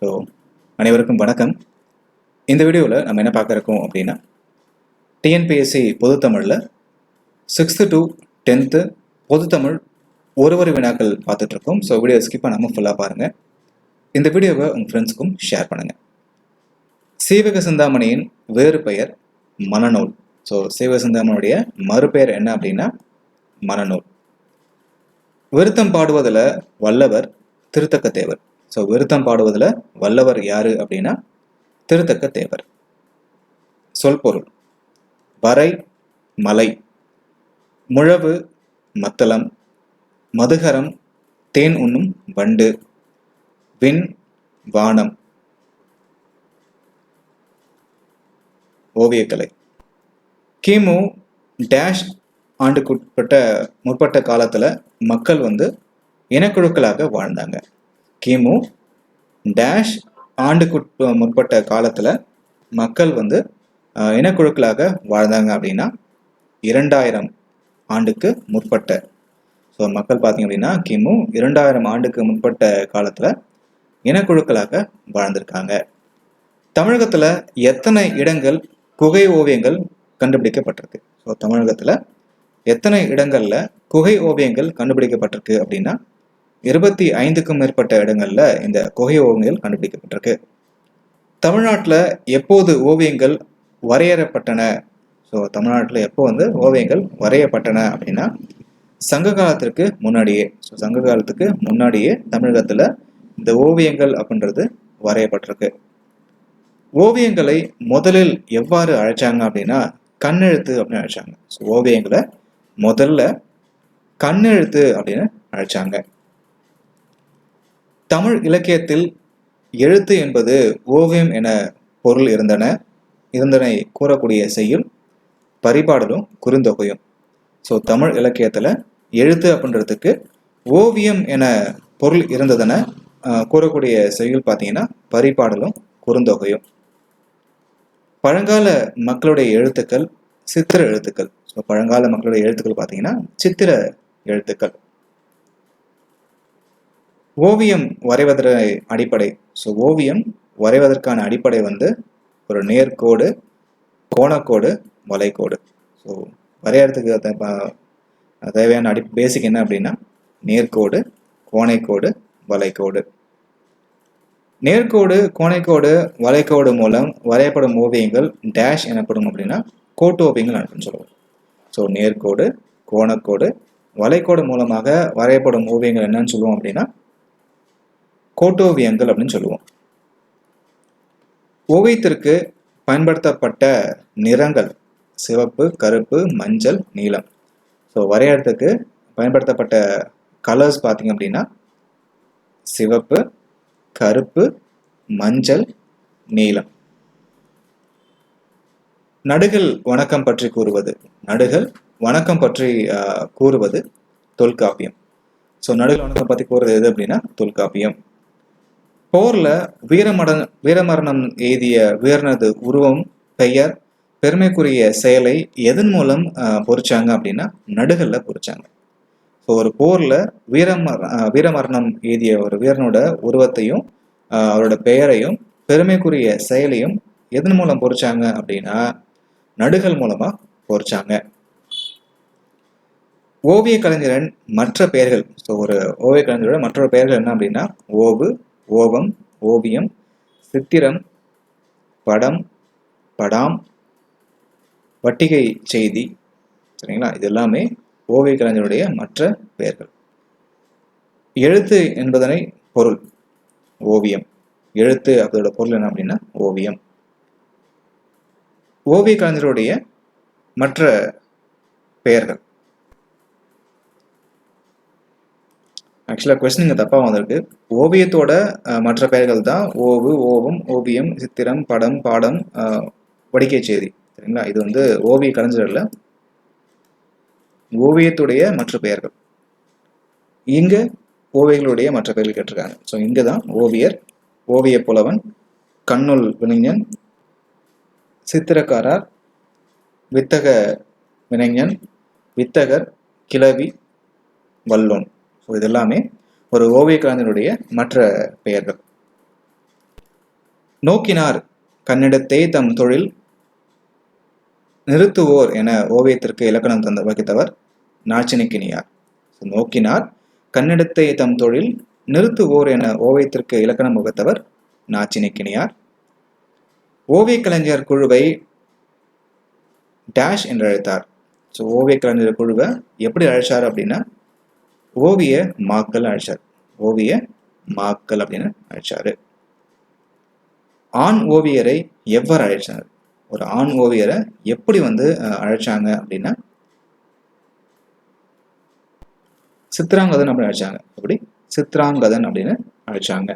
So அனைவருக்கும் வணக்கம். இந்த வீடியோவில் நம்ம என்ன பார்க்க இருக்கோம் அப்படின்னா, டிஎன்பிஎஸ்சி பொதுத்தமிழில் 6th to 10th பொதுத்தமிழ் ஒரு வினாக்கள் பார்த்துட்ருக்கோம். ஸோ வீடியோ ஸ்கிப் பண்ணாமல் ஃபுல்லாக பாருங்கள். இந்த வீடியோவை உங்கள் ஃப்ரெண்ட்ஸுக்கும் ஷேர் பண்ணுங்கள். சீவக சிந்தாமணியின் வேறு பெயர் மனநூல். ஸோ சீவக சிந்தாமணியுடைய மறுபெயர் என்ன அப்படின்னா மனநூல். விருத்தம் பாடுவதில் வல்லவர் திருத்தக்க தேவர். ஸோ விருத்தம் பாடுவதில் வல்லவர் யாரு அப்படின்னா திருத்தக்க தேவர். சொல்பொருள்: வரை மலை, முழவு மத்தளம், மதுகரம் தேன் உண்ணும் வண்டு, விண் வானம். ஓவியக்கலை: கிமு டேஷ் ஆண்டுக்குட்பட்ட முற்பட்ட காலத்தில் மக்கள் இனக்குழுக்களாக வாழ்ந்தாங்க. கிமு டேஷ் ஆண்டுக்கு முற்பட்ட காலத்தில் மக்கள் இனக்குழுக்களாக வாழ்ந்தாங்க அப்படின்னா 2000 ஆண்டுக்கு முற்பட்ட. ஸோ மக்கள் பார்த்தீங்க அப்படின்னா கிமு 2000 ஆண்டுக்கு முற்பட்ட காலத்தில் இனக்குழுக்களாக வாழ்ந்திருக்காங்க. தமிழகத்தில் எத்தனை இடங்கள் குகை ஓவியங்கள் கண்டுபிடிக்கப்பட்டிருக்கு? ஸோ தமிழகத்தில் எத்தனை இடங்களில் குகை ஓவியங்கள் கண்டுபிடிக்கப்பட்டிருக்கு அப்படின்னா 25க்கும் மேற்பட்ட இடங்களில் இந்த குகை ஓவியங்கள் கண்டுபிடிக்கப்பட்டிருக்கு. தமிழ்நாட்டில் எப்போது ஓவியங்கள் வரையறப்பட்டன? ஸோ தமிழ்நாட்டில் எப்போ ஓவியங்கள் வரையப்பட்டன அப்படின்னா சங்க காலத்திற்கு முன்னாடியே. ஸோ சங்க காலத்துக்கு முன்னாடியே தமிழகத்தில் இந்த ஓவியங்கள் அப்படின்றது வரையப்பட்டிருக்கு. ஓவியங்களை முதலில் எவ்வாறு அழைச்சாங்க அப்படின்னா கண்ணெழுத்து அப்படின்னு அழைச்சாங்க. ஸோ ஓவியங்களை முதல்ல கண்ணெழுத்து அப்படின்னு அழைச்சாங்க. தமிழ் இலக்கியத்தில் எழுத்து என்பது ஓவியம் என பொருள் இருந்தனை கூறக்கூடிய செய்யுள் பரிபாடலும் குறுந்தொகையும். ஸோ தமிழ் இலக்கியத்தில் எழுத்து அப்படின்றதுக்கு ஓவியம் என பொருள் இருந்ததென கூறக்கூடிய செய்யுள் பார்த்தீங்கன்னா பரிபாடலும் குறுந்தொகையும். பழங்கால மக்களுடைய எழுத்துக்கள் சித்திர எழுத்துக்கள். ஸோ பழங்கால மக்களுடைய எழுத்துக்கள் பார்த்தீங்கன்னா சித்திர எழுத்துக்கள். ஓவியம் வரைவதற்கான அடிப்படை. ஸோ ஓவியம் வரைவதற்கான அடிப்படை ஒரு நேர்கோடு, கோணக்கோடு, வளைகோடு. ஸோ வரையறதுக்கு தேவையான பேசிக் என்ன அப்படின்னா நேர்கோடு, கோணைக்கோடு, வளைகோடு. நேர்கோடு, கோணைக்கோடு, வளைகோடு மூலம் வரையப்படும் ஓவியங்கள் டேஷ் எனப்படும் அப்படின்னா கோட்டு ஓவியங்கள் அப்படின்னு சொல்லுவோம். ஸோ நேர்கோடு, கோணக்கோடு, வளைகோடு மூலமாக வரையப்படும் ஓவியங்கள் என்னன்னு சொல்லுவோம் அப்படின்னா கோட்டோவியங்கள் அப்படின்னு சொல்லுவோம். ஓவியத்திற்கு பயன்படுத்தப்பட்ட நிறங்கள் சிவப்பு, கருப்பு, மஞ்சள், நீலம். ஸோ வரையறதுக்கு பயன்படுத்தப்பட்ட கலர்ஸ் பார்த்தீங்க அப்படின்னா சிவப்பு, கருப்பு, மஞ்சள், நீலம். நடுகள் வணக்கம் பற்றி கூறுவது. நடுகள் வணக்கம் பற்றி கூறுவது தொல்காப்பியம். ஸோ நடுகள் வணக்கம் பற்றி கூறுவது எது அப்படின்னா தொல்காப்பியம். போர்ல வீரமரணம் எய்திய வீரனது உருவம், பெயர், பெருமைக்குரிய செயலை எதன் மூலம் பொறிச்சாங்க அப்படின்னா நடுகள்ல பொறிச்சாங்க. ஸோ ஒரு போர்ல வீரமரணம் எய்திய ஒரு வீரனோட உருவத்தையும் அவரோட பெயரையும் பெருமைக்குரிய செயலையும் எதன் மூலம் பொறிச்சாங்க அப்படின்னா நடுகள் மூலமா பொறிச்சாங்க. ஓவிய கலைஞரின் மற்ற பெயர்கள். ஸோ ஒரு ஓவிய கலைஞரோட மற்றொரு பெயர்கள் என்ன அப்படின்னா ஓவு, ஓவம், ஓவியம், சித்திரம், படம், படாம், வட்டிகை செய்தி. சரிங்களா? இது எல்லாமே ஓவிய கலைஞருடைய மற்ற பெயர்கள். எழுத்து என்பதனை பொருள் ஓவியம். எழுத்து அதோட பொருள் என்ன அப்படின்னா ஓவியம். ஓவிய கலைஞருடைய மற்ற பெயர்கள். ஆக்சுவலாக கொஸ்டின் இங்கே தப்பாக வந்திருக்கு. ஓவியத்தோட மற்ற பெயர்கள் தான் ஓவு, ஓவம், ஓவியம், சித்திரம், படம், பாடம், வடிகை செய்தி. சரிங்களா? இது ஓவிய கலைஞர்ல ஓவியத்துடைய மற்ற பெயர்கள். இங்கே ஓவியர்களுடைய மற்ற பெயர்கள் கேட்டிருக்காங்க. ஸோ இங்கே தான் ஓவியர், ஓவிய புலவன், கண்ணுள் வினைஞன், சித்திரக்காரர், வித்தக வினைஞன், வித்தகர், கிளவி, வல்லோன். ஸோ இதெல்லாமே ஒரு ஓவிய கலைஞருடைய மற்ற பெயர்கள். நோக்கினார் கண்ணிடத்தை தம் தொழில் நிறுத்துவோர் என ஓவியத்திற்கு இலக்கணம் வகித்தவர் நாச்சினிக்கினியார். நோக்கினார் கண்ணிடத்தை தம் தொழில் நிறுத்துவோர் என ஓவியத்திற்கு இலக்கணம் வகுத்தவர் நாச்சினிக்கினியார். ஓவிய கலைஞர் குழுவை டேஷ் என்று அழைத்தார். ஸோ ஓவிய கலைஞர் குழுவை எப்படி அழைச்சார் அப்படின்னா ஓவிய மாக்கள் அழைச்சார். ஓவிய மாக்கள் அப்படின்னு அழைச்சாரு. ஆண் ஓவியரை எவ்வாறு அழைச்சார்? ஒரு ஆண் ஓவியரை எப்படி அழைச்சாங்க அப்படின்னா சித்ராங்கதன் அப்படின்னு அழைச்சாங்க. அப்படி சித்ராங்கதன் அப்படின்னு அழைச்சாங்க.